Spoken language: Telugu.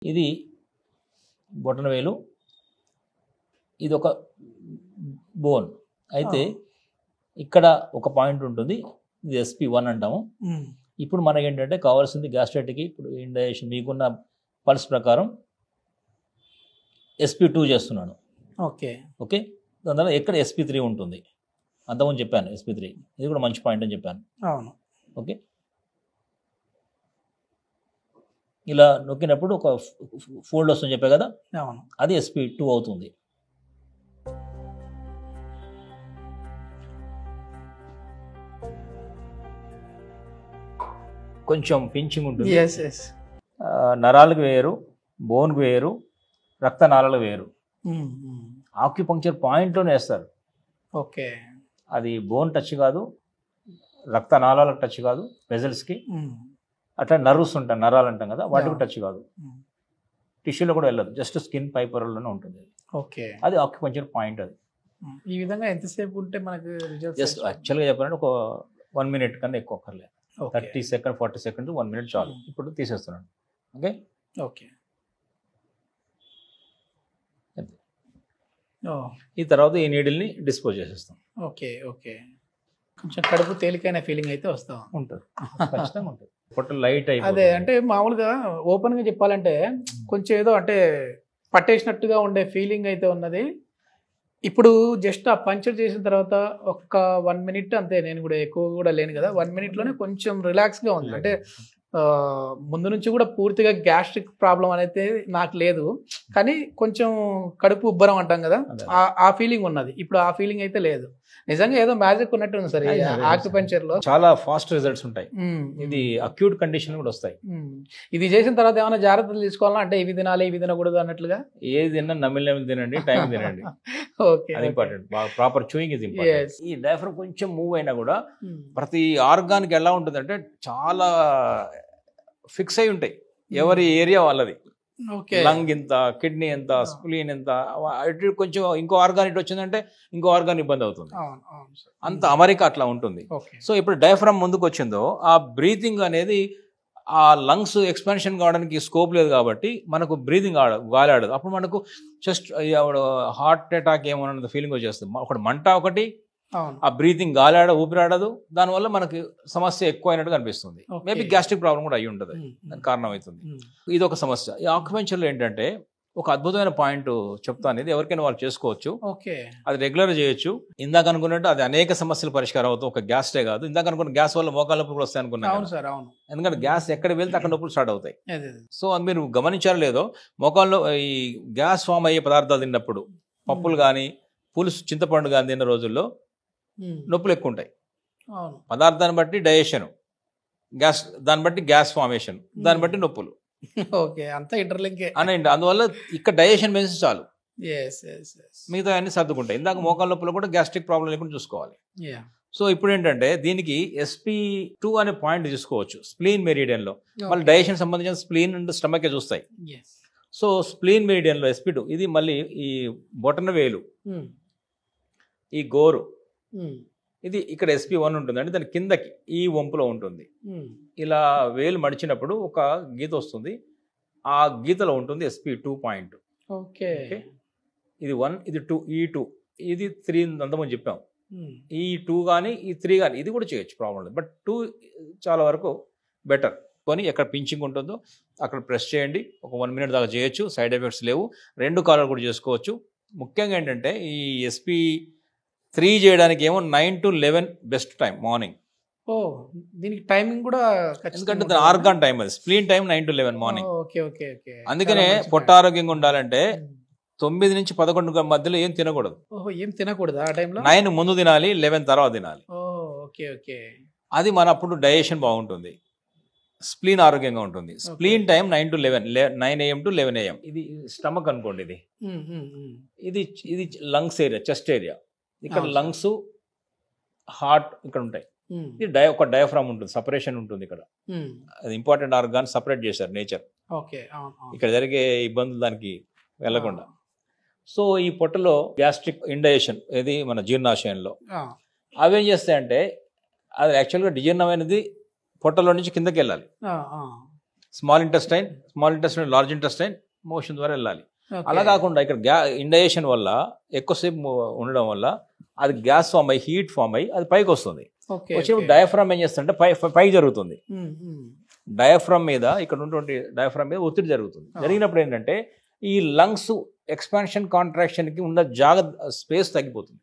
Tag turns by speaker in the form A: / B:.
A: ఇది బొటనవేలు, ఇది ఒక బోన్. అయితే ఇక్కడ ఒక పాయింట్ ఉంటుంది, ఇది SP1 అంటాము. ఇప్పుడు మనకి ఏంటంటే కావాల్సింది గ్యాస్ట్రైటిక్కి ఇప్పుడు ఇండైజెషన్ మీకున్న పల్స్ ప్రకారం SP2 చేస్తున్నాను. ఓకే, దానివల్ల ఎక్కడ SP3 ఉంటుంది. అంతకుముందు చెప్పాను SP3, ఇది కూడా మంచి పాయింట్ అని చెప్పాను.
B: అవును.
A: ఓకే, ఇలా నొక్కినప్పుడు ఒక ఫోల్డ్ వస్తుంది చెప్పా కదా, అది SP2 అవుతుంది. కొంచెం పించింగ్ ఉంటుంది. నరాలకు వేరు, బోన్కు వేరు, రక్తనాళాలకు వేరు. ఆక్యుపంక్చర్ పాయింట్లోనే వేస్తారు.
B: ఓకే,
A: అది బోన్ టచ్ కాదు, రక్తనాళాలకు టచ్ కాదు, వెజల్స్కి. అట్లా నర్వ్స్ ఉంటాయి, నరాలు అంటాం కదా, వాటికి టచ్ కాదు, టిష్యూలో కూడా వెళ్ళదు, జస్ట్ స్కిన్ పైపర్లోనే ఉంటుంది.
B: ఓకే,
A: అది ఆక్యుపంక్చర్ పాయింట్. అది
B: ఈ విధంగా ఎంతసేపు ఉంటే మనకు
A: జస్ట్ యాక్చువల్గా చెప్పాలంటే ఒక 1 minute కన్నా ఎక్కువ అక్కర్లేదు. 30 seconds 40 seconds 1 minute చాలు. ఇప్పుడు తీసేస్తున్నాను. ఓకే
B: ఓకే,
A: ఈ తర్వాత ఈ నీడిల్ని డిస్పోజ్ చేసేస్తాం.
B: ఓకే ఓకే, కొంచెం కడుపు తేలికైన ఫీలింగ్ అయితే వస్తూ
A: ఉంటుంది, ఖచ్చితంగా ఉంటుంది. పొట్ట లైట్ అయిపోతుంది.
B: అదే అంటే మామూలుగా ఓపెన్గా చెప్పాలంటే కొంచెం ఏదో అంటే పట్టేసినట్టుగా ఉండే ఫీలింగ్ అయితే ఉన్నది. ఇప్పుడు జస్ట్ ఆ పంచర్ చేసిన తర్వాత ఒక 1 minute అంతే, నేను కూడా ఎక్కువ కూడా లేను కదా, 1 minuteలోనే కొంచెం రిలాక్స్గా ఉంది. అంటే ముందు నుంచి కూడా పూర్తిగా గ్యాస్ట్రిక్ ప్రాబ్లం అనేది నాకు లేదు, కానీ కొంచెం కడుపు ఉబ్బరం అంటాం కదా, ఆ ఫీలింగ్ ఉన్నది. ఇప్పుడు ఆ ఫీలింగ్ అయితే లేదు. నిజంగా ఏదో మ్యాజిక్ ఉన్నట్టు ఉంది సార్ ఆక్యుపంక్చర్ లో.
A: చాలా ఫాస్ట్ రిజల్ట్స్ ఉంటాయి. ఇది అక్యూట్ కండిషన్ కూడా వస్తాయి.
B: ఇది చేసిన తర్వాత ఏమైనా జాగ్రత్తలు తీసుకోవాలా అంటే ఇవి తినాలి ఇవి తినకూడదు అన్నట్లుగా?
A: ఏది తిన్నా నమిలి తినండి, టైం తినండి.
B: ఓకే,
A: అది important. Proper chewing is important. ఈ డయాఫ్రమ్ కొంచెం మూవ్ అయినా కూడా ప్రతి ఆర్గాన్కి ఎలా ఉంటుంది అంటే చాలా ఫిక్స్ అయి ఉంటాయి, ఎవరి ఏరియా వాళ్ళది. లంగ్ ఎంత, కిడ్నీ ఎంత, స్ప్లీన్ ఎంత, ఇటు కొంచెం ఇంకో ఆర్గాన్ ఇటు వచ్చిందంటే ఇంకో ఆర్గాన్ ఇబ్బంది అవుతుంది. అంత అమెరికా అట్లా ఉంటుంది. సో ఇప్పుడు డయాఫ్రమ్ ముందుకు వచ్చిందో ఆ బ్రీతింగ్ అనేది, ఆ లంగ్స్ ఎక్స్పాన్షన్ కావడానికి స్కోప్ లేదు కాబట్టి మనకు బ్రీతింగ్ గాలి ఆడదు. అప్పుడు మనకు జస్ట్ హార్ట్ అటాక్ ఏమన్నది ఫీలింగ్ వచ్చేస్తుంది. ఒకటి మంట, ఒకటి ఆ బ్రీతింగ్ గాలి ఊపిరాడదు. దానివల్ల మనకి సమస్య ఎక్కువ అయినట్టు అనిపిస్తుంది. మేబీ గ్యాస్ట్రిక్ ప్రాబ్లం కూడా అయ్యి ఉంటుంది, దానికి కారణం అవుతుంది. ఇది ఒక సమస్య. ఈ ఆక్యుపెన్షన్లో ఏంటంటే ఒక అద్భుతమైన పాయింట్ చెప్తాను, ఇది ఎవరికైనా వాళ్ళు చేసుకోవచ్చు, అది రెగ్యులర్ చేయొచ్చు. ఇందాక అనుకున్నట్టు అది అనేక సమస్యలు పరిష్కారం అవుతుంది, ఒక గ్యాస్టే కాదు. ఇందాక అనుకున్న గ్యాస్ వల్ల మోకాళ్ళ నొప్పులు వస్తాయి అనుకున్నాను, ఎందుకంటే గ్యాస్ ఎక్కడ వెళ్తే అక్కడ నొప్పులు స్టార్ట్ అవుతాయి. సో అది మీరు గమనించారో లేదో, మోకాళ్ళలో ఈ గ్యాస్ ఫామ్ అయ్యే పదార్థాలు తిన్నప్పుడు, పప్పులు కానీ పులుసు చింతపండు కానీ తిన్న రోజుల్లో నొప్పులు ఎక్కువ ఉంటాయి. పదార్థాన్ని బట్టి డైజెషన్, గ్యాస్ దాన్ని బట్టి గ్యాస్ ఫార్మేషన్, దాన్ని బట్టి నొప్పులు.
B: ఓకే, అంతా ఇంటర్లింక్
A: అనండి. అందువల్ల ఇక్కడ డైజెషన్ పెంచి చాలు, మిగతా అన్ని సర్దుకుంటాయి. ఇందాక మోకాళ్ళ నొప్పులు కూడా గ్యాస్ట్రిక్ ప్రాబ్లం లేకుండా చూసుకోవాలి. సో ఇప్పుడు ఏంటంటే దీనికి SP2 అనే పాయింట్ చూసుకోవచ్చు స్ప్లీన్ మెరిడియన్లో. మళ్ళీ డైజెషన్ సంబంధించిన స్ప్లీన్ అండ్ స్టమకే చూస్తాయి. సో స్ప్లీన్ మెరిడియన్లో SP2, ఇది మళ్ళీ ఈ బొటన వేలు, ఈ గోరు, ఇది ఇక్కడ SP1 ఉంటుంది. అంటే దాని కిందకి ఈ వంపులో ఉంటుంది. ఇలా వేలు మడిచినప్పుడు ఒక గీత వస్తుంది, ఆ గీతలో ఉంటుంది SP2 పాయింట్.
B: ఓకే,
A: ఇది 1, ఇది 2, ఈ 2, ఇది 3 అంతమంది చెప్పాం. ఈ 2 కానీ ఈ 3 కానీ ఇది కూడా చేయొచ్చు, ప్రాబ్లం లేదు. బట్ 2 చాలా వరకు బెటర్. కొని ఎక్కడ పించింగ్ ఉంటుందో అక్కడ ప్రెస్ చేయండి, ఒక 1 minute దాకా చేయొచ్చు, సైడ్ ఎఫెక్ట్స్ లేవు. 2 కాలాలు కూడా చేసుకోవచ్చు. ముఖ్యంగా ఏంటంటే ఈ SP3 చేయడానికి ఏమో 9 to 11 బెస్ట్ టైం, మార్నింగ్.
B: దీనికి టైమింగ్ కూడా,
A: ఎందుకంటే ఆర్గాన్ టైం, అది స్ప్లీన్ టైం 9 to 11 మార్నింగ్. అందుకనే పొట్ట ఆరోగ్యంగా ఉండాలంటే 9 నుంచి 11 మధ్యలో ఏం తినకూడదు.
B: ఏం తినకూడదు ఆ టైంలో.
A: 9 ముందు తినాలి, 11 తర్వాత తినాలి. అది మన అప్పుడు డైజెషన్ బాగుంటుంది, స్ప్లీన్ ఆరోగ్యంగా ఉంటుంది. Spleen time 9 to 11, 9 AM to 11 AM. ఇది స్టమక్ అనుకోండి, ఇది లంగ్స్ ఏరియా, చెస్ట్ ఏరియా. ఇక్కడ లంగ్స్, హార్ట్ ఇక్కడ ఉంటాయి. ఇది ఒక డయాఫ్రామ్ ఉంటుంది, సపరేషన్ ఉంటుంది ఇక్కడ. అది ఇంపార్టెంట్ ఆర్గాన్ సపరేట్ చేశారు నేచర్, ఇక్కడ జరిగే ఇబ్బందులు దానికి వెళ్లకుండా. సో ఈ పొట్టలో గ్యాస్ట్రిక్ ఇండైజెషన్, ఇది మన జీర్ణాశయంలో అవేం చేస్తాయంటే, అది యాక్చువల్గా డిజీర్ణమైనది పొట్టలో నుంచి కిందకి వెళ్ళాలి. Small intestine large intestine motion ద్వారా వెళ్ళాలి. అలా కాకుండా ఇక్కడ ఇండైజెషన్ వల్ల ఎక్కువసేపు ఉండడం వల్ల అది గ్యాస్ ఫామ్ అయ్యి హీట్ ఫామ్ అయ్యి అది పైకి వస్తుంది. వచ్చినప్పుడు డయాఫ్రామ్ ఏం చేస్తుంటే పైకి జరుగుతుంది. డయాఫ్రామ్ మీద ఇక్కడ ఉన్నటువంటి డయాఫ్రామ్ మీద ఒత్తిడి జరుగుతుంది. జరిగినప్పుడు ఏంటంటే ఈ లంగ్స్ ఎక్స్పాన్షన్ కాంట్రాక్షన్ కి ఉన్న స్పేస్ తగ్గిపోతుంది.